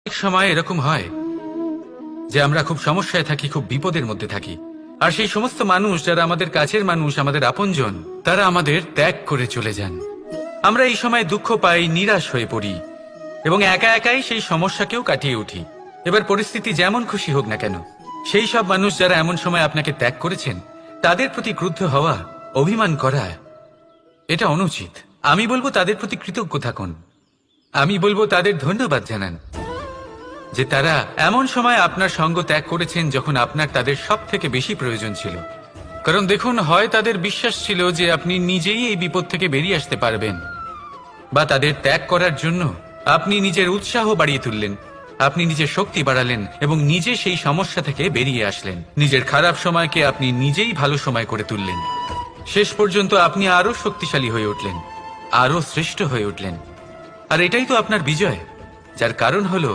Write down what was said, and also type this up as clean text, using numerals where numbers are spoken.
অনেক সময় এরকম হয় যে আমরা খুব সমস্যায় থাকি, খুব বিপদের মধ্যে থাকি, আর সেই সমস্ত মানুষ যারা আমাদের কাছের মানুষ, আমাদের আপনজন, তারা আমাদের ত্যাগ করে চলে যান। আমরা এই সময় দুঃখ পাই, নিরাশ হয়ে পড়ি এবং একা একাই সেই সমস্যাকেও কাটিয়ে উঠি। এবার পরিস্থিতি যেমন খুশি হোক না কেন, সেই সব মানুষ যারা এমন সময় আপনাকে ত্যাগ করেছেন তাদের প্রতি ক্রুদ্ধ হওয়া, অভিমান করা, এটা অনুচিত। আমি বলবো তাদের প্রতি কৃতজ্ঞ থাকুন। আমি বলবো তাদের ধন্যবাদ জানান যে তারা এমন সময় আপনার সঙ্গ ত্যাগ করেছেন যখন আপনার তাদের সব থেকে বেশি প্রয়োজন ছিল। কারণ দেখুন, হয় তাদের বিশ্বাস ছিল যে আপনি নিজেই এই বিপদ থেকে বেরিয়ে আসতে পারবেন, বা তাদের ত্যাগ করার জন্য আপনি নিজের উৎসাহ বাড়িয়ে তুললেন, আপনি নিজের শক্তি বাড়ালেন এবং নিজে সেই সমস্যা থেকে বেরিয়ে আসলেন। নিজের খারাপ সময়কে আপনি নিজেই ভালো সময় করে তুললেন। শেষ পর্যন্ত আপনি আরো শক্তিশালী হয়ে উঠলেন, আরো শ্রেষ্ঠ হয়ে উঠলেন। আর এটাই তো আপনার বিজয়, যার কারণ হলো